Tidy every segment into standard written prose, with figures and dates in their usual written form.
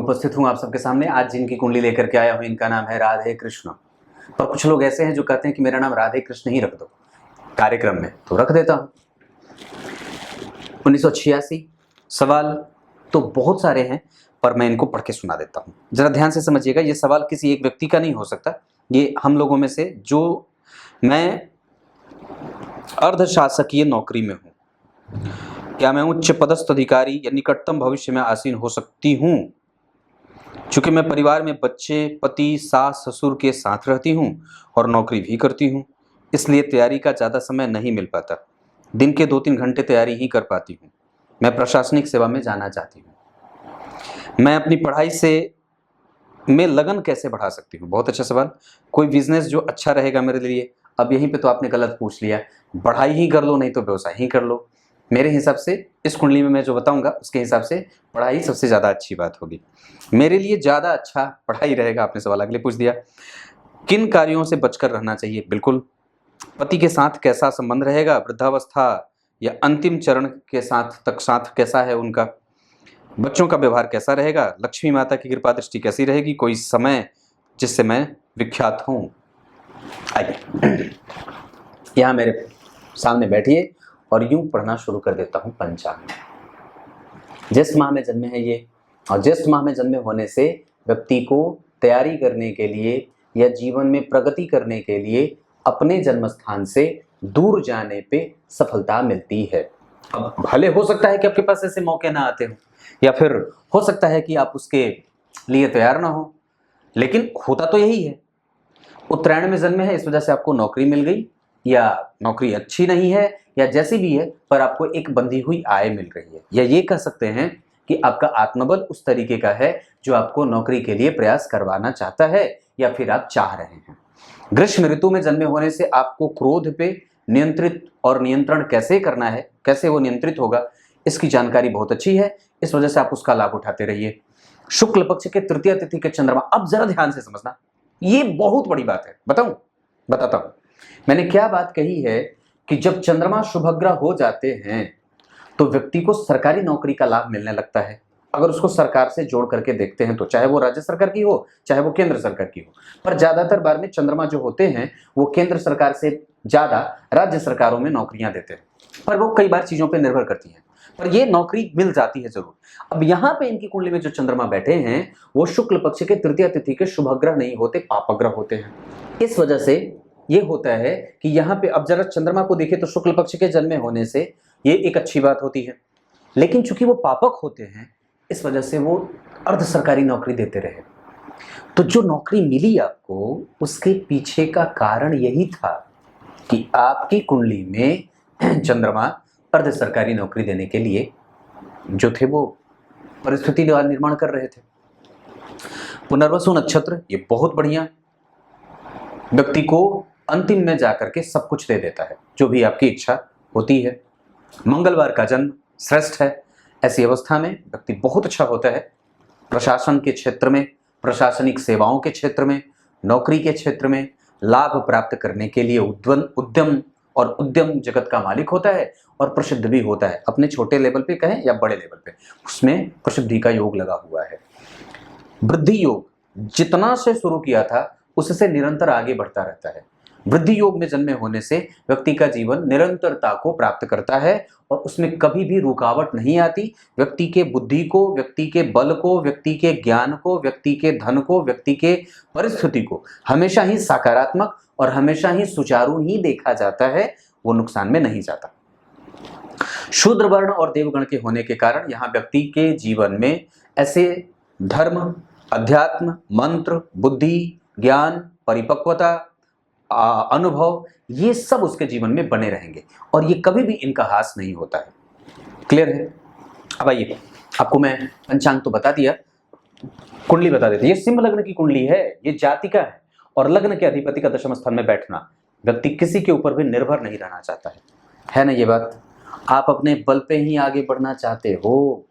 उपस्थित हूँ आप सबके सामने। आज जिनकी कुंडली लेकर के आया हूँ इनका नाम है राधे कृष्ण। पर कुछ लोग ऐसे हैं जो कहते हैं कि मेरा नाम राधे कृष्ण ही रख दो कार्यक्रम में, तो रख देता हूँ। 1986 सवाल तो बहुत सारे हैं, पर मैं इनको पढ़ के सुना देता हूँ। जरा ध्यान से समझिएगा, ये सवाल किसी एक व्यक्ति का नहीं हो सकता, ये हम लोगों में से जो मैं अर्धशासकीय नौकरी में हूँ, क्या मैं उच्च पदस्थ अधिकारी या निकटतम भविष्य में आसीन हो सकती हूँ? चूंकि मैं परिवार में बच्चे, पति, सास, ससुर के साथ रहती हूँ और नौकरी भी करती हूँ, इसलिए तैयारी का ज़्यादा समय नहीं मिल पाता। दिन के 2-3 घंटे तैयारी ही कर पाती हूँ। मैं प्रशासनिक सेवा में जाना चाहती हूँ। मैं अपनी पढ़ाई में लगन कैसे बढ़ा सकती हूँ? बहुत अच्छा सवाल। कोई बिजनेस जो अच्छा रहेगा मेरे लिए। अब यहीं पे तो आपने गलत पूछ लिया, पढ़ाई ही कर लो नहीं तो व्यवसाय ही कर लो। मेरे हिसाब से इस कुंडली में मैं जो बताऊंगा उसके हिसाब से पढ़ाई सबसे ज़्यादा अच्छी बात होगी। मेरे लिए ज़्यादा अच्छा पढ़ाई रहेगा। आपने सवाल अगले पूछ दिया, किन कार्यों से बचकर रहना चाहिए? बिल्कुल। पति के साथ कैसा संबंध रहेगा? वृद्धावस्था या अंतिम चरण के साथ कैसा है उनका? बच्चों का व्यवहार कैसा रहेगा? लक्ष्मी माता की कृपा दृष्टि कैसी रहेगी? कोई समय जिससे मैं विख्यात हूँ? आइए यहाँ मेरे सामने बैठिए और यूं पढ़ना शुरू कर देता हूँ पंचांग। ज्येष्ठ माह में जन्मे हैं ये, और ज्येष्ठ माह में जन्मे होने से व्यक्ति को तैयारी करने के लिए या जीवन में प्रगति करने के लिए अपने जन्म स्थान से दूर जाने पे सफलता मिलती है। अब भले हो सकता है कि आपके पास ऐसे मौके ना आते हो, या फिर हो सकता है कि आप उसके लिए तैयार ना हो, लेकिन होता तो यही है। उत्तरायण में जन्मे हैं, इस वजह से आपको नौकरी मिल गई, या नौकरी अच्छी नहीं है या जैसी भी है, पर आपको एक बंधी हुई आय मिल रही है, या ये कह सकते हैं कि आपका आत्मबल उस तरीके का है जो आपको नौकरी के लिए प्रयास करवाना चाहता है या फिर आप चाह रहे हैं। ग्रीष्म ऋतु में जन्मे होने से आपको क्रोध पे नियंत्रण कैसे करना है, कैसे वो नियंत्रित होगा, इसकी जानकारी बहुत अच्छी है, इस वजह से आप उसका लाभ उठाते रहिए। शुक्ल पक्ष के तृतीय तिथि के चंद्रमा, अब जरा ध्यान से समझना, ये बहुत बड़ी बात है। बताता हूं मैंने क्या बात कही है कि जब चंद्रमा शुभग्रह हो जाते हैं तो व्यक्ति को सरकारी नौकरी का लाभ मिलने लगता है। अगर उसको सरकार से जोड़ करके देखते हैं तो चाहे वो राज्य सरकार की हो चाहे वो केंद्र सरकार की हो, पर ज्यादातर बार में चंद्रमा जो होते हैं वो केंद्र सरकार से ज्यादा राज्य सरकारों में नौकरियां देते हैं, पर वो कई बार चीजों पर निर्भर करती हैं, पर ये नौकरी मिल जाती है जरूर। अब यहाँ पे इनकी कुंडली में जो चंद्रमा बैठे हैं वो शुक्ल पक्ष के तृतीय तिथि के शुभग्रह नहीं होते, पापग्रह होते हैं। इस वजह से ये होता है कि यहाँ पे अब जरा चंद्रमा को देखें तो शुक्ल पक्ष के जन्मे होने से ये एक अच्छी बात होती है, लेकिन चूंकि वो पापक होते हैं इस वजह से वो अर्ध सरकारी नौकरी देते रहे। तो जो नौकरी मिली आपको उसके पीछे का कारण यही था कि आपकी कुंडली में चंद्रमा अर्ध सरकारी नौकरी देने के लिए जो थे वो परिस्थिति निर्माण कर रहे थे। पुनर्वसु नक्षत्र ये बहुत बढ़िया व्यक्ति को अंतिम में जाकर के सब कुछ दे देता है जो भी आपकी इच्छा होती है। मंगलवार का जन्म श्रेष्ठ है। ऐसी अवस्था में व्यक्ति बहुत अच्छा होता है। प्रशासन के क्षेत्र में, प्रशासनिक सेवाओं के क्षेत्र में, नौकरी के क्षेत्र में लाभ प्राप्त करने के लिए उद्यम जगत का मालिक होता है और प्रसिद्ध भी होता है। अपने छोटे लेवल पे कहें या बड़े लेवल पे, उसमें प्रसिद्धि का योग लगा हुआ है। वृद्धि योग जितना से शुरू किया था उससे निरंतर आगे बढ़ता रहता है। वृद्धि योग में जन्मे होने से व्यक्ति का जीवन निरंतरता को प्राप्त करता है और उसमें कभी भी रुकावट नहीं आती। व्यक्ति के बुद्धि को, व्यक्ति के बल को, व्यक्ति के ज्ञान को, व्यक्ति के धन को, व्यक्ति के परिस्थिति को हमेशा ही सकारात्मक और हमेशा ही सुचारू ही देखा जाता है, वो नुकसान में नहीं जाता। शूद्र वर्ण और देवगण के होने के कारण यहाँ व्यक्ति के जीवन में ऐसे धर्म, अध्यात्म, मंत्र, बुद्धि, ज्ञान, परिपक्वता, अनुभव, ये सब उसके जीवन में बने रहेंगे और ये कभी भी इनका ह्रास नहीं होता है। क्लियर है? अब आइए, आपको मैं पंचांग तो बता दिया, कुंडली बता देते। ये सिंह लग्न की कुंडली है, ये जातिका है और लग्न के अधिपति का दशम स्थान में बैठना, व्यक्ति किसी के ऊपर भी निर्भर नहीं रहना चाहता है ना ये बात? आप अपने बल पे ही आगे बढ़ना चाहते हो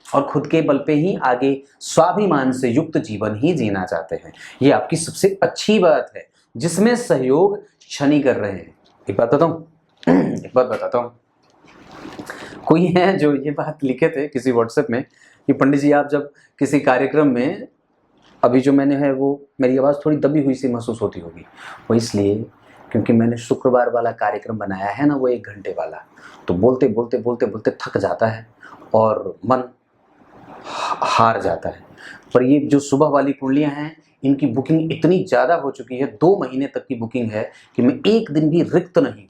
और खुद के बल पे ही आगे स्वाभिमान से युक्त जीवन ही जीना चाहते हैं। ये आपकी सबसे अच्छी बात है जिसमें सहयोग शनि कर रहे हैं। एक बात बताता हूँ, कोई है जो ये बात लिखे थे किसी व्हाट्सएप में कि पंडित जी आप जब किसी कार्यक्रम में, अभी जो मैंने है वो मेरी आवाज़ थोड़ी दबी हुई सी महसूस होती होगी, वो इसलिए क्योंकि मैंने शुक्रवार वाला कार्यक्रम बनाया है ना, वो 1 घंटे वाला, तो बोलते बोलते बोलते बोलते थक जाता है और मन हार जाता है। पर ये जो सुबह वाली कुंडलियाँ हैं, इनकी बुकिंग इतनी ज़्यादा हो चुकी है, 2 महीने तक की बुकिंग है कि मैं एक दिन भी रिक्त नहीं।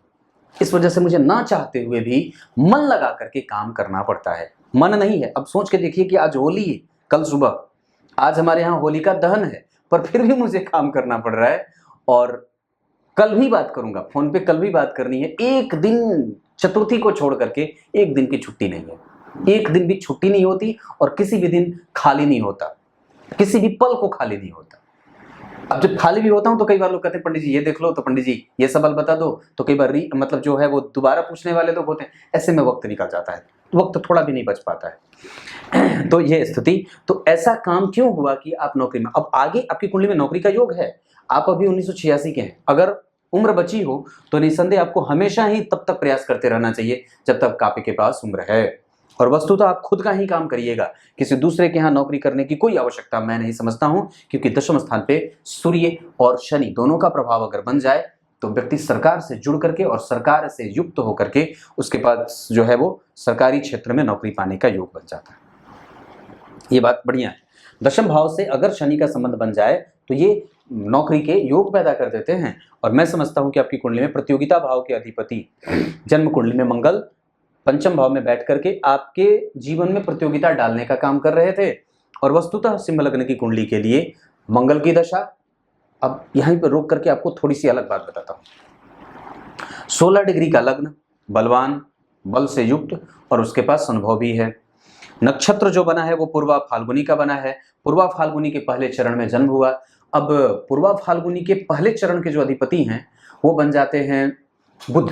इस वजह से मुझे ना चाहते हुए भी मन लगा करके काम करना पड़ता है। मन नहीं है, अब सोच के देखिए कि आज होली है, कल सुबह, आज हमारे यहाँ होलिका दहन है, पर फिर भी मुझे काम करना पड़ रहा है। और कल भी बात करूंगा, फोन पे कल भी बात करनी है। एक दिन चतुर्थी को छोड़ करके एक दिन की छुट्टी नहीं है, एक दिन भी छुट्टी नहीं होती और किसी भी दिन खाली नहीं होता, किसी भी पल को खाली नहीं होता। अब जब खाली भी होता हूं तो कई बार लोग कहते हैं पंडित जी ये देख लो, तो पंडित जी ये सवाल बता दो, तो कई बार मतलब जो है वो दोबारा पूछने वाले लोग होते हैं। ऐसे में वक्त निकल जाता है, वक्त थोड़ा भी नहीं बच पाता है। तो ये स्थिति, तो ऐसा काम क्यों हुआ कि आप नौकरी में, अब आगे आपकी कुंडली में नौकरी का योग है, आप अभी 1986 के हैं, अगर उम्र बची हो तो निसंदेह आपको हमेशा ही तब तक प्रयास करते रहना चाहिए जब तक आपके पास उम्र है। और वस्तुतः आप खुद का ही काम करिएगा, किसी दूसरे के यहाँ नौकरी करने की कोई आवश्यकता मैं नहीं समझता हूं, क्योंकि दशम स्थान पे सूर्य और शनि दोनों का प्रभाव अगर बन जाए तो व्यक्ति सरकार से जुड़ करके और सरकार से युक्त होकर के उसके पास जो है वो सरकारी क्षेत्र में नौकरी पाने का योग बन जाता है। ये बात बढ़िया है। दशम भाव से अगर शनि का संबंध बन जाए तो ये नौकरी के योग पैदा कर देते हैं। और मैं समझता हूं कि आपकी कुंडली में प्रतियोगिता भाव के अधिपति जन्म कुंडली में मंगल पंचम भाव में बैठ करके आपके जीवन में प्रतियोगिता डालने का काम कर रहे थे। और वस्तुतः सिंह लग्न की कुंडली के लिए मंगल की दशा, अब यहीं पर रोक करके आपको थोड़ी सी अलग बात बताता हूं। 16 डिग्री का लग्न, बलवान, बल से युक्त, और उसके पास अनुभव भी है। नक्षत्र जो बना है वो पूर्वा फाल्गुनी का बना है, पूर्वा फाल्गुनी के पहले चरण में जन्म हुआ। अब पूर्वा फाल्गुनी के पहले चरण के जो अधिपति हैं वो बन जाते हैं बुध।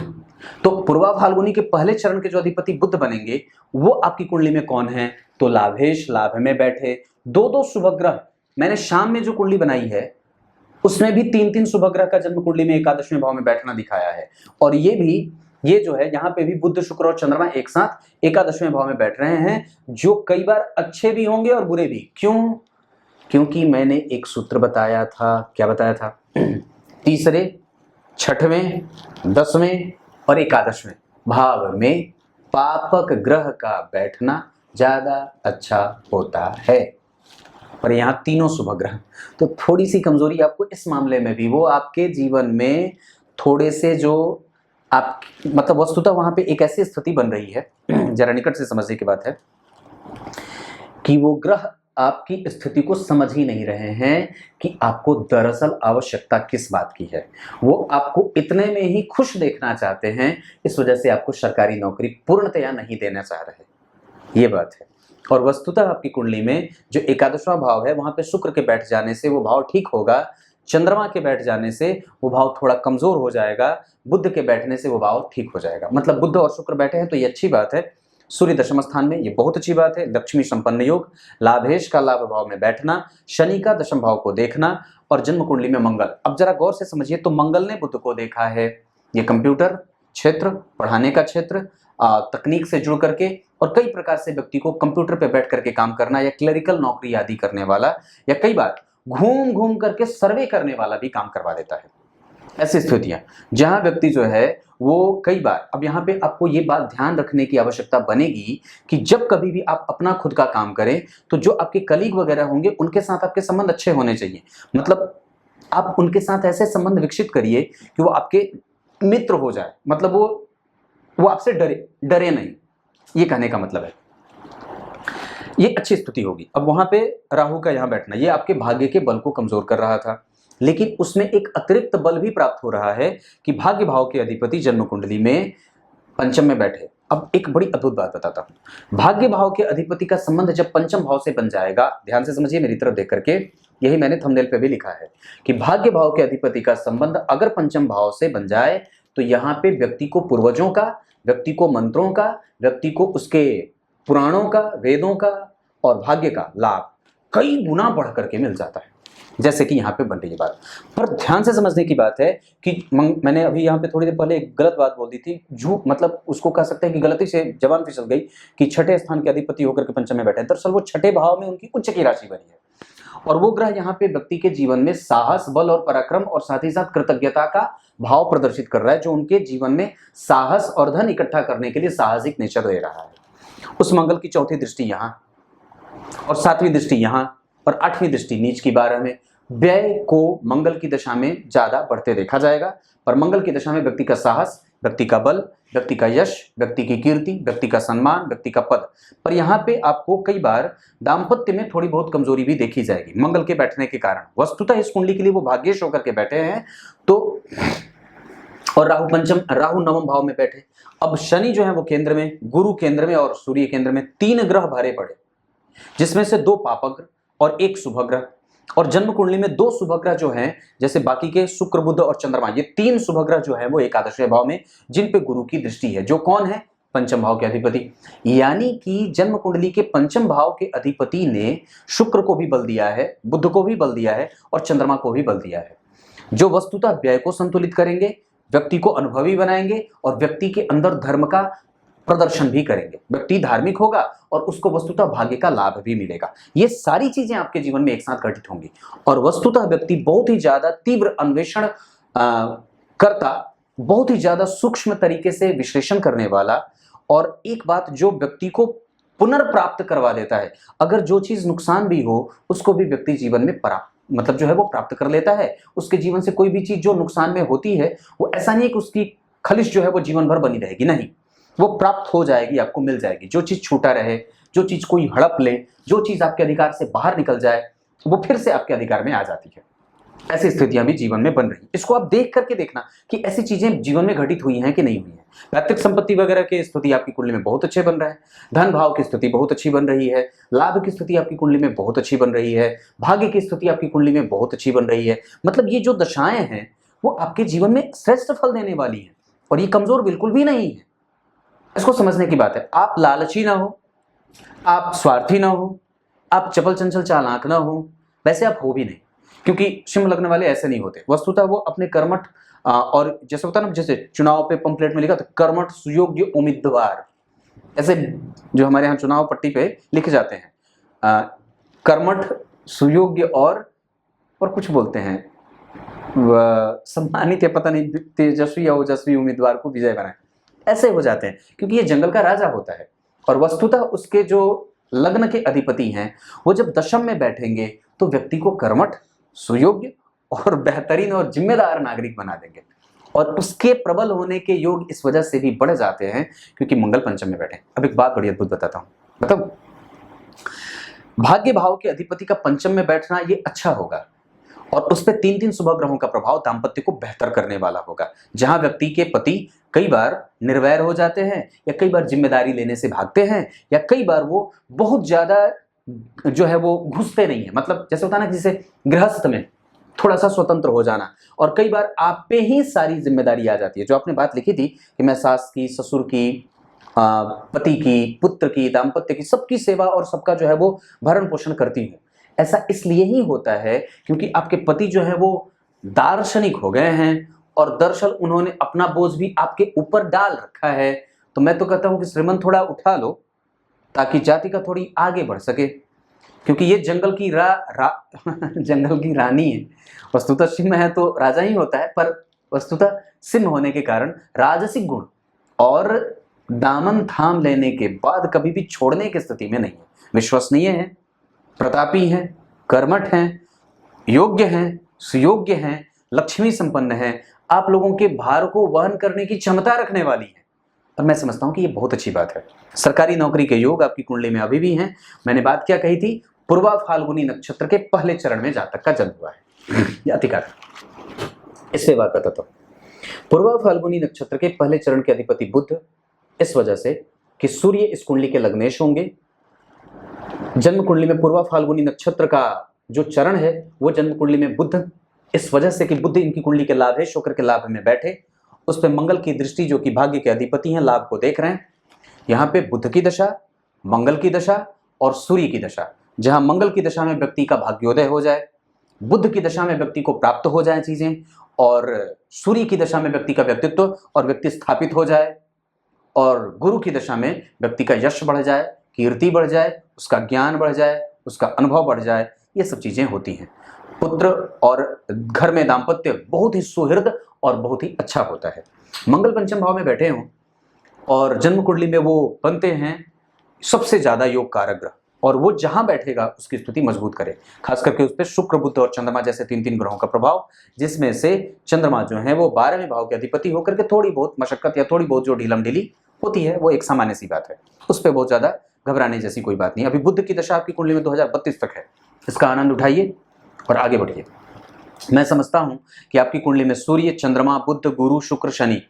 तो पूर्वा फाल्गुनी के पहले चरण के जो अधिपति बुध बनेंगे वो आपकी कुंडली में कौन है, तो लाभेश, लाभ में बैठे। 2 शुभ ग्रह, मैंने शाम में जो कुंडली बनाई है उसमें भी 3 शुभ ग्रह का जन्म कुंडली में एकादशवें भाव में बैठना दिखाया है। और ये जो है यहाँ पे भी बुध, शुक्र और चंद्रमा एक साथ एकादशवें भाव में बैठ रहे हैं, जो कई बार अच्छे भी होंगे और बुरे भी। क्यों? क्योंकि मैंने एक सूत्र बताया था, क्या बताया था? तीसरे, छठवें, 10वें और एकादशवें भाव में पापक ग्रह का बैठना ज्यादा अच्छा होता है। पर यहाँ 3 शुभ ग्रह, तो थोड़ी सी कमजोरी आपको इस मामले में भी, वो आपके जीवन में थोड़े से जो आप मतलब वस्तुतः वहां पे एक ऐसी स्थिति बन रही है, जरा निकट से समझने की बात है, कि वो ग्रह आपकी स्थिति को समझ ही नहीं रहे हैं कि आपको दरअसल आवश्यकता किस बात की है। वो आपको इतने में ही खुश देखना चाहते हैं, इस वजह से आपको सरकारी नौकरी पूर्णतया नहीं देना चाह रहे, ये बात है। और वस्तुतः आपकी कुंडली में जो एकादशवां भाव है वहां पे शुक्र के बैठ जाने से वो भाव ठीक होगा, चंद्रमा के बैठ जाने से वो भाव थोड़ा कमजोर हो जाएगा, बुध के बैठने से वो भाव ठीक हो जाएगा। मतलब बुध और शुक्र बैठे हैं तो ये अच्छी बात है। सूर्य दशम स्थान में, ये बहुत अच्छी बात है। लक्ष्मी संपन्न योग, लाभेश का लाभ भाव में बैठना, शनि का दशम भाव को देखना, और जन्म कुंडली में मंगल। अब जरा गौर से समझिए, तो मंगल ने बुध को देखा है, ये कंप्यूटर क्षेत्र, पढ़ाने का क्षेत्र, तकनीक से जुड़ करके और कई प्रकार से व्यक्ति को कंप्यूटर पे बैठ करके काम करना, या क्लरिकल नौकरी आदि करने वाला, या कई बार घूम घूम करके सर्वे करने वाला भी काम करवा देता है। ऐसी स्थितियां जहां व्यक्ति जो है वो कई बार, अब यहाँ पे आपको ये बात ध्यान रखने की आवश्यकता बनेगी कि जब कभी भी आप अपना खुद का काम करें तो जो आपके कलीग वगैरह होंगे उनके साथ आपके संबंध अच्छे होने चाहिए। मतलब आप उनके साथ ऐसे संबंध विकसित करिए कि वो आपके मित्र हो जाए, मतलब वो आपसे डरे नहीं, ये कहने का मतलब है। ये अच्छी स्थिति होगी। अब वहां पे राहु का यहाँ बैठना, ये आपके भाग्य के बल को कमजोर कर रहा था, लेकिन उसमें एक अतिरिक्त बल भी प्राप्त हो रहा है कि भाग्य भाव के अधिपति जन्म कुंडली में पंचम में बैठे। अब एक बड़ी अद्भुत बात बताता हूं, भाग्य भाव के अधिपति का संबंध जब पंचम भाव से बन जाएगा, ध्यान से समझिए मेरी तरफ देख करके, यही मैंने थंबनेल पे भी लिखा है कि भाग्य भाव के अधिपति का संबंध अगर पंचम भाव से बन जाए तो यहाँ पे व्यक्ति को पूर्वजों का, व्यक्ति को मंत्रों का, व्यक्ति को उसके पुराणों का, वेदों का और भाग्य का लाभ कई गुना बढ़ करके मिल जाता है। जैसे कि यहाँ पे बन रही है बात। पर ध्यान से समझने की बात है कि मैंने अभी यहाँ पे थोड़ी देर पहले एक गलत बात बोल दी थी, झूठ मतलब उसको कह सकते हैं कि गलती से जबान फिसल गई कि छठे स्थान के अधिपति होकर के पंचम में बैठे हैं। दरअसल वो छठे भाव में उनकी उच्च की राशि बनी है और वो ग्रह यहाँ पे व्यक्ति के जीवन में साहस, बल और पराक्रम और साथ ही साथ कृतज्ञता का भाव प्रदर्शित कर रहा है, जो उनके जीवन में साहस और धन इकट्ठा करने के लिए साहसिक नेचर दे रहा है। उस मंगल की चौथी दृष्टि यहाँ और सातवीं दृष्टि यहाँ और आठवीं दृष्टि नीच की 12 में व्यय को मंगल की दशा में ज्यादा बढ़ते देखा जाएगा। पर मंगल की दशा में व्यक्ति का साहस, व्यक्ति का बल, व्यक्ति का यश, व्यक्ति की कीर्ति, व्यक्ति का सम्मान, व्यक्ति का पद, पर यहाँ पे आपको कई बार दाम्पत्य में थोड़ी बहुत कमजोरी भी देखी जाएगी मंगल के बैठने के कारण। वस्तुतः इस कुंडली के लिए वो भाग्येश होकर के बैठे हैं तो, और राहु नवम भाव में बैठे। अब शनि जो है वो केंद्र में, गुरु केंद्र में और सूर्य केंद्र में, 3 ग्रह भारे पड़े, जिसमें से 2 पापग्रह और 1 शुभ ग्रह। और जन्म कुंडली में 2 शुभ ग्रह जो हैं, जैसे बाकी के शुक्र, बुध और चंद्रमा, ये 3 शुभ ग्रह जो है वो एकादशवें भाव में, जिन पे गुरु की दृष्टि है, जो कौन है, पंचम भाव के अधिपति। यानी कि जन्म कुंडली के पंचम भाव के अधिपति ने शुक्र को भी बल दिया है, बुध को भी बल दिया है और चंद्रमा को भी बल दिया है, जो वस्तुतः व्यय को संतुलित करेंगे, व्यक्ति को अनुभवी बनाएंगे और व्यक्ति के अंदर धर्म का प्रदर्शन भी करेंगे। व्यक्ति धार्मिक होगा और उसको वस्तुतः भाग्य का लाभ भी मिलेगा। ये सारी चीजें आपके जीवन में एक साथ घटित होंगी और वस्तुतः व्यक्ति बहुत ही ज्यादा तीव्र अन्वेषण करता, बहुत ही ज्यादा सूक्ष्म तरीके से विश्लेषण करने वाला, और एक बात जो व्यक्ति को पुनर्प्राप्त करवा देता है। अगर जो चीज नुकसान भी हो उसको भी व्यक्ति जीवन में मतलब जो है वो प्राप्त कर लेता है। उसके जीवन से कोई भी चीज जो नुकसान में होती है वो ऐसा नहीं है कि उसकी खलिश जो है वो जीवन भर बनी रहेगी, नहीं, वो प्राप्त हो जाएगी, आपको मिल जाएगी। जो चीज छूटा रहे, जो चीज कोई हड़प ले, जो चीज आपके अधिकार से बाहर निकल जाए, वो फिर से आपके अधिकार में आ जाती है। ऐसी स्थितियां भी जीवन में बन रही। इसको आप देख करके देखना कि ऐसी चीजें जीवन में घटित हुई हैं कि नहीं हुई हैं। पैतृक संपत्ति वगैरह की स्थिति आपकी कुंडली में बहुत अच्छे बन रहा है, धन भाव की स्थिति बहुत अच्छी बन रही है, लाभ की स्थिति आपकी कुंडली में बहुत अच्छी बन रही है, भाग्य की स्थिति आपकी कुंडली में बहुत अच्छी बन रही है। मतलब ये जो दशाएं हैं वो आपके जीवन में श्रेष्ठ फल देने वाली हैं और ये कमजोर बिल्कुल भी नहीं है। इसको समझने की बात है। आप लालची ना हो, आप स्वार्थी ना हो, आप चपल चंचल चालाक ना हो, वैसे आप हो भी नहीं, क्योंकि सिंह लग्न वाले ऐसे नहीं होते। वस्तुतः वो अपने कर्मठ और जैसे होता है ना, जैसे चुनाव पे पंपलेट में लिखा था कर्मठ सुयोग्य उम्मीदवार, ऐसे जो हमारे यहाँ चुनाव पट्टी पे लिखे जाते हैं, कर्मठ सुयोग्य और कुछ बोलते हैं, सम्मानित या पता नहीं तेजस्वी या ओजस्वी उम्मीदवार को विजय बनाए, ऐसे हो जाते हैं, क्योंकि ये जंगल का राजा होता है। और वस्तुतः उसके जो लग्न के अधिपति हैं वो जब दशम में बैठेंगे तो व्यक्ति को कर्मठ, सुयोग्य और बेहतरीन और जिम्मेदार नागरिक बना देंगे। और उसके प्रबल होने के योग इस वजह से भी बढ़ जाते हैं क्योंकि मंगल पंचम में बैठे। अब एक बात बड़ी अद्भुत बताता हूं, मतलब भाग्य भाव के अधिपति का पंचम में बैठना ये अच्छा होगा और उस पर 3 शुभ ग्रहों का प्रभाव दाम्पत्य को बेहतर करने वाला होगा। जहां व्यक्ति के पति कई बार निर्वैर हो जाते हैं या कई बार जिम्मेदारी लेने से भागते हैं या कई बार वो बहुत ज्यादा जो है वो घुसते नहीं है, मतलब जैसे होता है ना, जैसे गृहस्थ में थोड़ा सा स्वतंत्र हो जाना, और कई बार आप पे ही सारी जिम्मेदारी आ जाती है। जो आपने बात लिखी थी कि मैं सास की, ससुर की, पति की, पुत्र की, दाम्पत्य की, सबकी सेवा और सबका जो है वो भरण पोषण करती हूँ, ऐसा इसलिए ही होता है क्योंकि आपके पति जो है वो दार्शनिक हो गए हैं और दरअसल उन्होंने अपना बोझ भी आपके ऊपर डाल रखा है। तो मैं तो कहता हूं कि श्रीमंत थोड़ा उठा लो ताकि जाति का थोड़ी आगे बढ़ सके, क्योंकि ये जंगल की जंगल की रानी है। वस्तुतः सिंह है तो राजा ही होता है, पर वस्तुतः सिंह होने के कारण राजसिक गुण और दामन थाम लेने के बाद कभी भी छोड़ने की स्थिति में नहीं है। विश्वसनीय है, प्रतापी हैं, कर्मठ हैं, योग्य हैं, सुयोग्य हैं, लक्ष्मी संपन्न हैं, आप लोगों के भार को वहन करने की क्षमता रखने वाली है। और मैं समझता हूं कि ये बहुत अच्छी बात है। सरकारी नौकरी के योग आपकी कुंडली में अभी भी हैं। मैंने बात क्या कही थी, पूर्वा फाल्गुनी नक्षत्र के पहले चरण में जातक का जन्म हुआ है, अधिकार इससे बात बताता हूं। पूर्वा फाल्गुनी नक्षत्र के पहले चरण के अधिपति बुध, इस वजह से कि सूर्य इस कुंडली के लग्नेश होंगे। जन्म कुंडली में पूर्वा फाल्गुनी नक्षत्र का जो चरण है वो जन्म कुंडली में बुध, इस वजह से कि बुध इनकी कुंडली के लाभ है, शुक्र के लाभ में बैठे, उस पर मंगल की दृष्टि जो कि भाग्य के अधिपति हैं लाभ को देख रहे हैं। यहाँ पे बुध की दशा, मंगल की दशा और सूर्य की दशा, जहां मंगल की दशा में व्यक्ति का भाग्योदय हो जाए, बुध की दशा में व्यक्ति को प्राप्त हो जाए चीजें, और सूर्य की दशा में व्यक्ति का व्यक्तित्व और व्यक्ति स्थापित हो जाए, और गुरु की दशा में व्यक्ति का यश बढ़ जाए, कीर्ति बढ़ जाए, उसका ज्ञान बढ़ जाए, उसका अनुभव बढ़ जाए, ये सब चीजें होती हैं। पुत्र और घर में दाम्पत्य बहुत ही सुहृद और बहुत ही अच्छा होता है। मंगल पंचम भाव में बैठे हों और जन्म कुंडली में वो बनते हैं सबसे ज्यादा योग कारक ग्रह, और वो जहां बैठेगा उसकी स्थिति मजबूत करे। खास करके उस पर शुक्र, बुध और चंद्रमा जैसे तीन तीन ग्रहों का प्रभाव, जिसमें से चंद्रमा जो है वो 12वें भाव के अधिपति होकर के थोड़ी बहुत मशक्कत या थोड़ी बहुत जो ढीलम ढीली होती है वो एक सामान्य सी बात है, उस पर बहुत ज्यादा घबराने जैसी कोई बात नहीं। अभी बुध की दशा आपकी कुंडली में 2032 तक है, इसका आनंद उठाइए और आगे बढ़िए। मैं समझता हूं कि आपकी कुंडली में सूर्य, चंद्रमा, बुध, गुरु, शुक्र, शनि,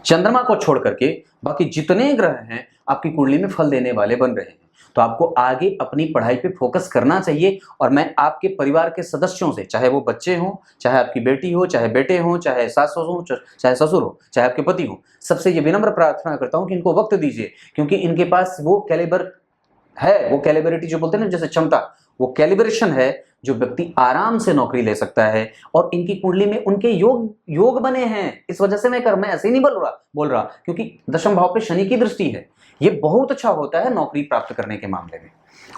चंद्रमा को छोड़ करके बाकी जितने ग्रह हैं आपकी कुंडली में फल देने वाले बन रहे हैं। तो आपको आगे अपनी पढ़ाई पे फोकस करना चाहिए, और मैं आपके परिवार के सदस्यों से, चाहे वो बच्चे हों, चाहे आपकी बेटी हो, चाहे बेटे हों, चाहे सास हो, चाहे ससुर हो, चाहे आपके पति हो, सबसे ये विनम्र प्रार्थना करता हूं कि इनको वक्त दीजिए, क्योंकि इनके पास वो कैलिबर है, वो कैलिबरिटी जो बोलते हैं ना, जैसे क्षमता, वो कैलिब्रेशन है जो व्यक्ति आराम से नौकरी ले सकता है, और इनकी कुंडली में उनके योग बने हैं। इस वजह से मैं ऐसे ही नहीं बोल रहा क्योंकि दशम भाव पे शनि की दृष्टि है, ये बहुत अच्छा होता है नौकरी प्राप्त करने के मामले में।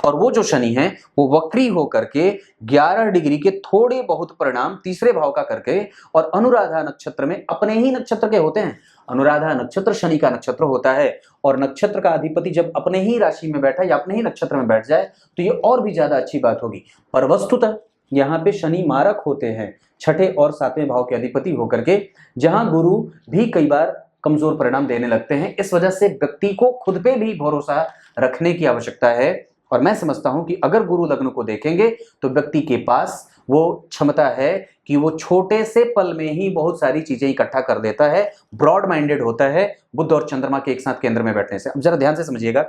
और वो जो शनि है वो वक्री होकर के 11 डिग्री के थोड़े बहुत परिणाम तीसरे भाव का करके, और अनुराधा नक्षत्र में अपने ही नक्षत्र के होते हैं। अनुराधा नक्षत्र शनि का नक्षत्र होता है, और नक्षत्र का अधिपति जब अपने ही राशि में बैठा या अपने ही नक्षत्र में बैठ जाए तो ये और भी ज्यादा अच्छी बात होगी। पर वस्तुतः यहाँ पे शनि मारक होते हैं, छठे और सातवें भाव के अधिपति होकर के, जहां गुरु भी कई बार कमजोर परिणाम देने लगते हैं। इस वजह से व्यक्ति को खुद पे भी भरोसा रखने की आवश्यकता है, और मैं समझता हूं कि अगर गुरु लग्न को देखेंगे तो व्यक्ति के पास वो क्षमता है कि वो छोटे से पल में ही बहुत सारी चीजें इकट्ठा कर देता है, ब्रॉड माइंडेड होता है बुध और चंद्रमा के एक साथ केंद्र में बैठने से। अब जरा ध्यान से समझिएगा,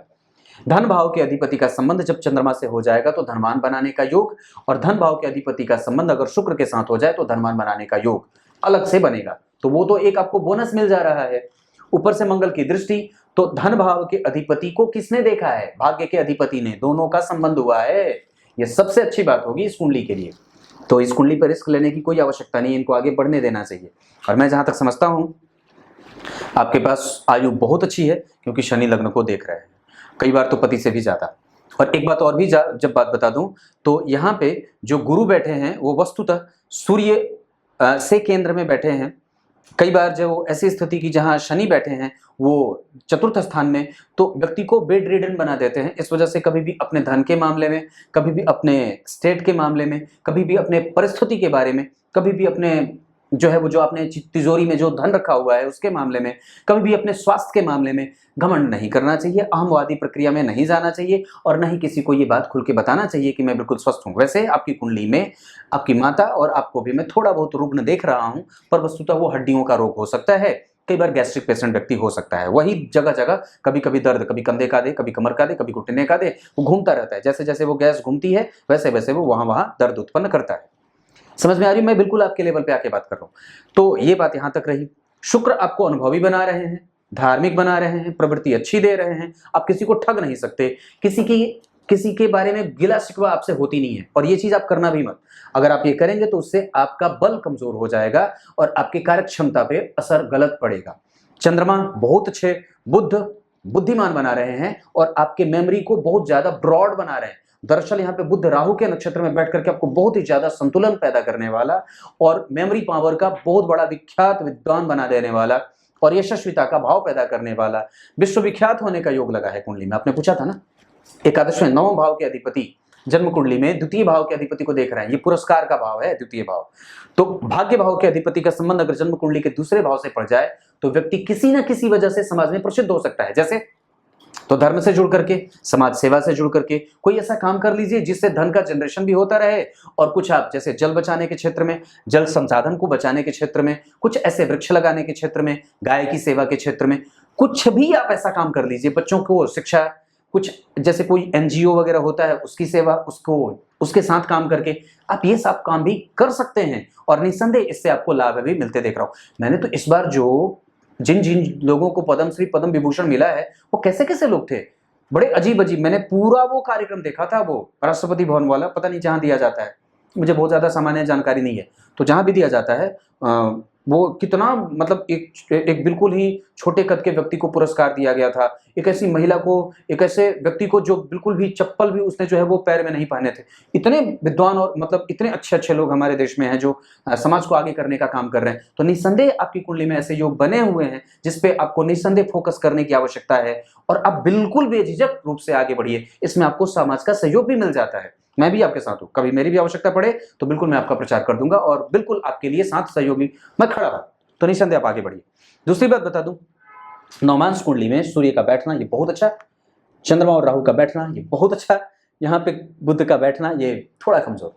धन भाव के अधिपति का संबंध जब चंद्रमा से हो जाएगा तो धनवान बनाने का योग, और धन भाव के अधिपति का संबंध अगर शुक्र के साथ हो जाए तो धनवान बनाने का योग अलग से बनेगा। तो वो तो एक आपको बोनस मिल जा रहा है, ऊपर से मंगल की दृष्टि, तो धन भाव के अधिपति को किसने देखा है? भाग्य के अधिपति ने, दोनों का संबंध हुआ है। ये सबसे अच्छी बात होगी इस कुंडली के लिए। तो इस कुंडली पर रिस्क लेने की कोई आवश्यकता नहीं, इनको आगे बढ़ने देना चाहिए। और मैं जहां तक समझता हूं आपके पास आयु बहुत अच्छी है, क्योंकि शनि लग्न को देख रहे हैं, कई बार तो पति से भी ज्यादा। और एक बात और भी जब बात बता दूं तो यहाँ पे जो गुरु बैठे हैं वो वस्तुतः सूर्य से केंद्र में बैठे हैं। कई बार जो ऐसी स्थिति की जहां शनि बैठे हैं वो चतुर्थ स्थान में, तो व्यक्ति को बेड रिडन बना देते हैं। इस वजह से कभी भी अपने धन के मामले में, कभी भी अपने स्टेट के मामले में, कभी भी अपने परिस्थिति के बारे में, कभी भी अपने जो है वो जो आपने तिजोरी में जो धन रखा हुआ है उसके मामले में, कभी भी अपने स्वास्थ्य के मामले में घमंड नहीं करना चाहिए, अहमवादी प्रक्रिया में नहीं जाना चाहिए, और न ही किसी को ये बात खुल के बताना चाहिए कि मैं बिल्कुल स्वस्थ हूँ। वैसे आपकी कुंडली में आपकी माता और आपको भी मैं थोड़ा बहुत रुग्ण देख रहा हूँ, पर वस्तुतः वो हड्डियों का रोग हो सकता है, कई बार गैस्ट्रिक पेशेंट व्यक्ति हो सकता है। वही जगह जगह कभी कभी दर्द, कभी कंधे का दे, कभी कमर का दे, कभी घुटने का दे, वो घूमता रहता है। जैसे जैसे वो गैस घूमती है वैसे वैसे वो वहां दर्द उत्पन्न करता है। समझ में आ रही? मैं बिल्कुल आपके लेवल पे आके बात कर रहा हूँ। तो ये बात यहां तक रही। शुक्र आपको अनुभवी बना रहे हैं, धार्मिक बना रहे हैं, प्रवृत्ति अच्छी दे रहे हैं, आप किसी को ठग नहीं सकते, किसी के बारे में गिला शिकवा आपसे होती नहीं है, और ये चीज आप करना भी मत। अगर आप ये करेंगे तो उससे आपका बल कमजोर हो जाएगा और आपकी कार्य क्षमता पे असर गलत पड़ेगा। चंद्रमा बहुत अच्छे, बुध बुद्धिमान बना रहे हैं, और आपके मेमोरी को बहुत ज्यादा ब्रॉड बना रहे हैं। दरअसल यहाँ पे बुध राहु के नक्षत्र में बैठ करके आपको बहुत ही ज्यादा संतुलन पैदा करने वाला और मेमोरी पावर का बहुत बड़ा विख्यात विद्वान बना देने वाला और यशस्विता का भाव पैदा करने वाला विश्वविख्यात होने का योग लगा है कुंडली में। आपने पूछा था ना, एकादश में 9 भाव के अधिपति जन्म कुंडली में द्वितीय भाव के अधिपति को देख रहे हैं, ये पुरस्कार का भाव है द्वितीय भाव। तो भाग्य भाव के अधिपति का संबंध अगर जन्म कुंडली के दूसरे भाव से पड़ जाए तो व्यक्ति किसी न किसी वजह से समाज में प्रसिद्ध हो सकता है। जैसे तो धर्म से जुड़ करके, समाज सेवा से जुड़ करके कोई ऐसा काम कर लीजिए जिससे धन का जनरेशन भी होता रहे, और कुछ आप जैसे जल बचाने के क्षेत्र में, जल संसाधन को बचाने के क्षेत्र में, कुछ ऐसे वृक्ष लगाने के क्षेत्र में, गाय की सेवा के क्षेत्र में, कुछ भी आप ऐसा काम कर लीजिए। बच्चों को शिक्षा, कुछ जैसे कोई एनजीओ वगैरह होता है उसकी सेवा, उसके साथ काम करके आप ये सब काम भी कर सकते हैं, और निस्संदेह इससे आपको लाभ भी मिलते देख रहा हूं। मैंने तो इस बार जो जिन लोगों को पद्मश्री पद्म विभूषण मिला है वो कैसे कैसे लोग थे, बड़े अजीब अजीब। मैंने पूरा वो कार्यक्रम देखा था, वो राष्ट्रपति भवन वाला, पता नहीं जहां दिया जाता है, मुझे बहुत ज़्यादा सामान्य जानकारी नहीं है। तो जहाँ भी दिया जाता है वो कितना मतलब एक बिल्कुल ही छोटे कद के व्यक्ति को पुरस्कार दिया गया था। एक ऐसी महिला को, एक ऐसे व्यक्ति को जो बिल्कुल भी चप्पल भी उसने जो है वो पैर में नहीं पहने थे। इतने विद्वान और मतलब इतने अच्छे-अच्छे लोग हमारे देश में हैं जो समाज को आगे करने का काम कर रहे हैं। तो निस्संदेह आपकी कुंडली में ऐसे योग बने हुए हैं जिस पे आपको निस्संदेह फोकस करने की आवश्यकता है और आप बिल्कुल बेझिझक रूप से आगे बढ़िए। इसमें आपको समाज का सहयोग भी मिल जाता है। मैं भी आपके साथ हूँ। कभी मेरी भी आवश्यकता पड़े तो बिल्कुल मैं आपका प्रचार कर दूंगा और बिल्कुल आपके लिए साथ सहयोगी मैं खड़ा हूँ। तो निस्संदेह आप आगे बढ़िए। दूसरी बात बता दूं, नवमांश कुंडली में सूर्य का बैठना ये बहुत अच्छा, चंद्रमा और राहु का बैठना ये बहुत अच्छा, यहाँ पे बुध का बैठना ये थोड़ा कमजोर,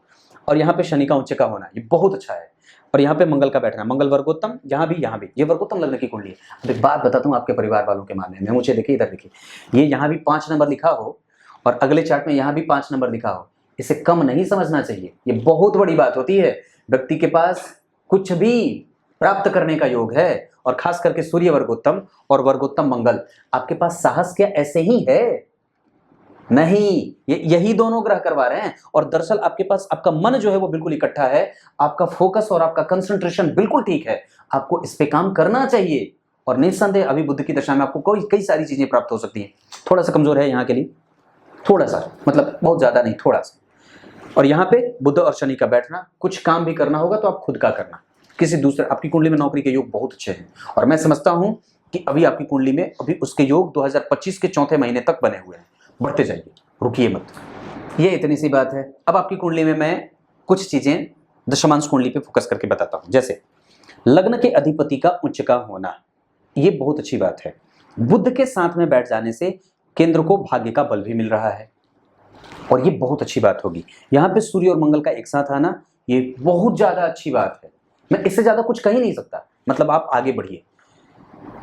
और यहाँ पे शनि का उच्च का होना ये बहुत अच्छा है, और यहाँ पे मंगल का बैठना, मंगल वर्गोत्तम, यहाँ भी ये वर्गोत्तम लग्न की कुंडली है। अब एक बात बताता हूँ आपके परिवार वालों के मामले में, मुझे देखिए इधर देखिए, ये यहाँ भी 5 नंबर लिखा हो और अगले चार्ट में यहाँ भी 5 नंबर लिखा हो, इसे कम नहीं समझना चाहिए। ये बहुत बड़ी बात होती है। व्यक्ति के पास कुछ भी प्राप्त करने का योग है, और खास करके सूर्य वर्गोत्तम और वर्गोत्तम मंगल, आपके पास साहस क्या ऐसे ही है? नहीं, यही दोनों ग्रह करवा रहे हैं। और दरअसल आपके पास आपका मन जो है वो बिल्कुल इकट्ठा है, आपका फोकस और आपका कंसंट्रेशन बिल्कुल ठीक है। आपको इस पे काम करना चाहिए, और निस्संदेह अभी बुध की दशा में आपको कई सारी चीजें प्राप्त हो सकती हैं। थोड़ा सा कमजोर है यहाँ के लिए, थोड़ा सा, मतलब बहुत ज्यादा नहीं, थोड़ा सा। और यहाँ पे बुध और शनि का बैठना, कुछ काम भी करना होगा तो आप खुद का करना, किसी दूसरे। आपकी कुंडली में नौकरी के योग बहुत अच्छे हैं, और मैं समझता हूं कि अभी आपकी कुंडली में अभी उसके योग 2025 के चौथे महीने तक बने हुए हैं। बढ़ते जाइए, रुकिए मत। ये इतनी सी बात है। अब आपकी कुंडली में मैं कुछ चीजें दशमांश कुंडली पे फोकस करके बताता हूं। जैसे लग्न के अधिपति का उच्च का होना, ये बहुत अच्छी बात है। बुध के साथ में बैठ जाने से केंद्र को भाग्य का बल भी मिल रहा है, और ये बहुत अच्छी बात होगी। यहाँ पे सूर्य और मंगल का एक साथ आना, ये बहुत ज्यादा अच्छी बात है। मैं इससे ज्यादा कुछ कह ही नहीं सकता। मतलब आप आगे बढ़िए।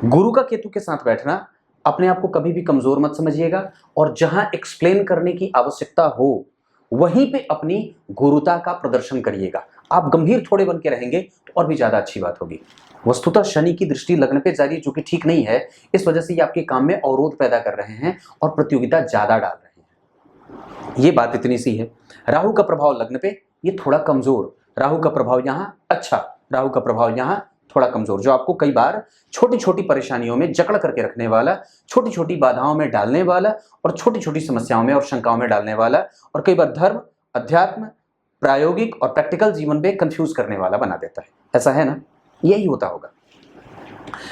गुरु का केतु के साथ बैठना, अपने आप को कभी भी कमजोर मत समझिएगा, और जहां एक्सप्लेन करने की आवश्यकता हो वहीं पे अपनी गुरुता का प्रदर्शन करिएगा। आप गंभीर थोड़े बन के रहेंगे तो और भी ज्यादा अच्छी बात होगी। वस्तुतः शनि की दृष्टि लग्न पे जारी, जो कि ठीक नहीं है, इस वजह से ये आपके काम में अवरोध पैदा कर रहे हैं और प्रतियोगिता ज्यादा डाल रहे हैं। ये बात इतनी सी है। राहु का प्रभाव लग्न पे ये थोड़ा कमजोर, राहु का प्रभाव यहाँ अच्छा, राहु का प्रभाव यहाँ थोड़ा कमजोर, जो आपको कई बार छोटी छोटी परेशानियों में जकड़ करके रखने वाला, छोटी छोटी बाधाओं में डालने वाला, और छोटी छोटी समस्याओं में और शंकाओं में डालने वाला, और कई बार धर्म, अध्यात्म, प्रायोगिक और प्रैक्टिकल जीवन में कंफ्यूज करने वाला बना देता है। ऐसा है ना? यही होता होगा।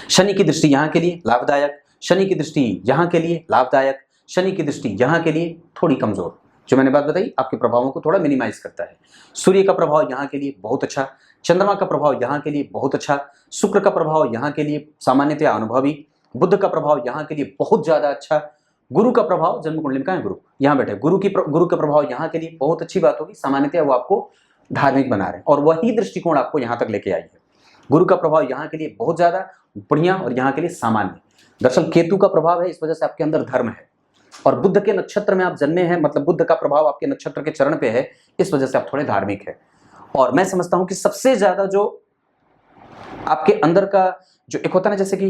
शनि की दृष्टि यहाँ के लिए लाभदायक, शनि की दृष्टि यहाँ के लिए लाभदायक, शनि की दृष्टि यहाँ के लिए थोड़ी कमजोर। जो मैंने बात बताई, आपके प्रभावों को थोड़ा मिनिमाइज करता है। सूर्य का प्रभाव यहाँ के लिए बहुत अच्छा, चंद्रमा का प्रभाव यहाँ के लिए बहुत अच्छा, शुक्र का प्रभाव यहाँ के लिए सामान्यतया अनुभवी, बुध का प्रभाव यहाँ के लिए बहुत ज्यादा अच्छा, गुरु का प्रभाव, जन्म कुंडली में कहाँ है गुरु? यहाँ बैठे। गुरु का प्रभाव यहाँ के लिए बहुत अच्छी बात होगी। सामान्यतया वो आपको धार्मिक बना रहे हैं, और वही दृष्टिकोण आपको यहाँ तक लेके आई है। गुरु का प्रभाव यहाँ के लिए बहुत ज्यादा बढ़िया, और यहाँ के लिए सामान्य। दरअसल केतु का प्रभाव है, इस वजह से आपके अंदर धर्म है, और बुध के नक्षत्र में आप जन्मे हैं, मतलब बुध का प्रभाव आपके नक्षत्र के चरण पे है, इस वजह से आप थोड़े धार्मिक है। और मैं समझता हूं कि सबसे ज्यादा जो आपके अंदर का जो एक होता है ना, जैसे कि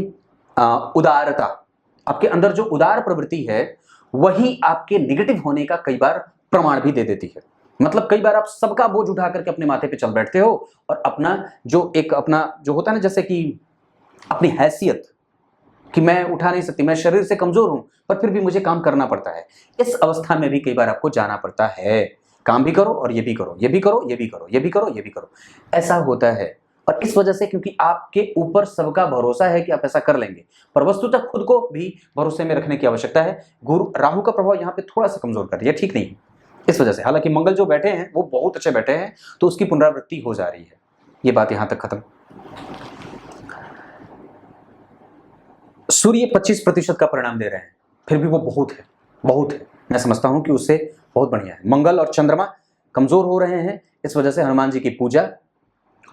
उदारता, आपके अंदर जो उदार प्रवृत्ति है, वही आपके निगेटिव होने का कई बार प्रमाण भी दे देती है। मतलब कई बार आप सबका बोझ उठा करके अपने माथे पे चल बैठते हो, और अपना जो होता है ना, जैसे कि अपनी हैसियत कि मैं उठा नहीं सकती, मैं शरीर से कमजोर हूं, पर फिर भी मुझे काम करना पड़ता है। इस अवस्था में भी कई बार आपको जाना पड़ता है। काम भी करो और ये भी करो, ये भी करो, ये भी करो, ये भी करो, ये भी करो, ऐसा होता है। और इस वजह से, क्योंकि आपके ऊपर सबका भरोसा है कि आप ऐसा कर लेंगे, पर वस्तुतः खुद को भी भरोसे में रखने की आवश्यकता है। राहु का प्रभाव यहाँ पे थोड़ा सा कमजोर कर दिया, ठीक नहीं है इस वजह से। हालांकि मंगल जो बैठे हैं वो बहुत अच्छे बैठे हैं, तो उसकी पुनरावृत्ति हो जा रही है। ये बात यहां तक खत्म। सूर्य 25% का परिणाम दे रहे हैं, फिर भी वो बहुत है। मैं समझता हूं कि उससे बहुत बढ़िया है। मंगल और चंद्रमा कमजोर हो रहे हैं, इस वजह से हनुमान जी की पूजा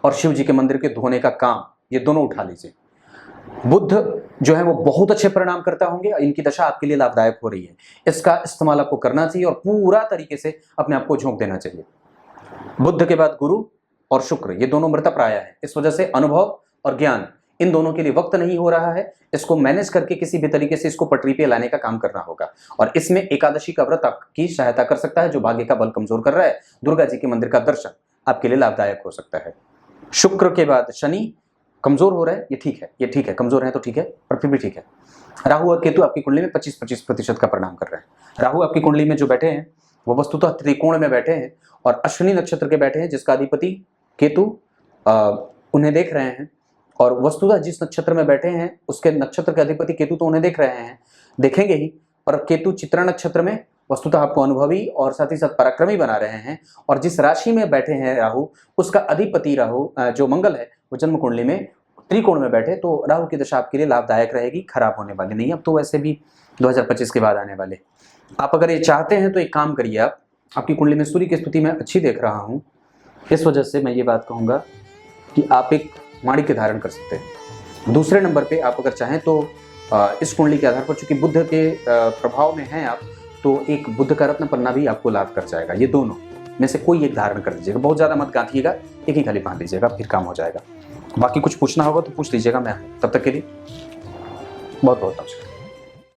और शिव जी के मंदिर के धोने का काम, ये दोनों उठा लीजिए। बुध जो है वो बहुत अच्छे परिणाम करता होंगे, इनकी दशा आपके लिए लाभदायक हो रही है। इसका इस्तेमाल आपको करना चाहिए और पूरा तरीके से अपने आप को झोंक देना चाहिए। बुध के बाद गुरु और शुक्र, ये दोनों मृतप्राय है, इस वजह से अनुभव और ज्ञान, इन दोनों के लिए वक्त नहीं हो रहा है। इसको मैनेज करके किसी भी तरीके से इसको पटरी पे लाने का काम करना होगा, और इसमें एकादशी का व्रत आपकी सहायता कर सकता है, जो भाग्य का बल कमजोर कर रहा है। दुर्गा जी के मंदिर का दर्शन, आपके लिए लाभदायक हो सकता है। शुक्र के बाद शनि कमजोर हो रहा है, ये ठीक है, कमजोर है तो ठीक है, पर फिर भी ठीक है। राहु और केतु आपकी कुंडली में 25-25% का परिणाम कर रहे हैं। राहु आपकी कुंडली में जो बैठे हैं वो वस्तुतः त्रिकोण में बैठे हैं और अश्विनी नक्षत्र के बैठे हैं, जिसका अधिपति केतु उन्हें देख रहे हैं, और वस्तुतः जिस नक्षत्र में बैठे हैं उसके नक्षत्र के अधिपति केतु तो उन्हें देख रहे हैं, देखेंगे ही, पर केतु चित्रा नक्षत्र में वस्तुतः आपको अनुभवी और साथ ही साथ पराक्रमी बना रहे हैं। और जिस राशि में बैठे हैं राहु, उसका अधिपति राहु जो मंगल है वो जन्म कुंडली में त्रिकोण में बैठे, तो राहु की दशा आपके लिए लाभदायक रहेगी, खराब होने वाली नहीं। अब तो वैसे भी 2025 के बाद आने वाले, आप अगर ये चाहते हैं तो एक काम करिए, आप आपकी कुंडली में सूर्य की स्थिति मैं अच्छी देख रहा हूँ, इस वजह से मैं ये बात कहूँगा कि आप एक माणिक्य धारण कर सकते हैं। दूसरे नंबर पे आप अगर चाहें तो इस कुंडली के आधार पर, चूंकि बुध के प्रभाव में हैं आप, तो एक बुध का रत्न पन्ना भी आपको लाभ कर जाएगा। ये दोनों में से कोई एक धारण कर दीजिएगा, बहुत ज़्यादा मत गांठिएगा, एक ही खाली बांध लीजिएगा, फिर काम हो जाएगा। बाकी कुछ पूछना होगा तो पूछ लीजिएगा, मैं हूँ। तब तक के लिए बहुत बहुत नमस्कार।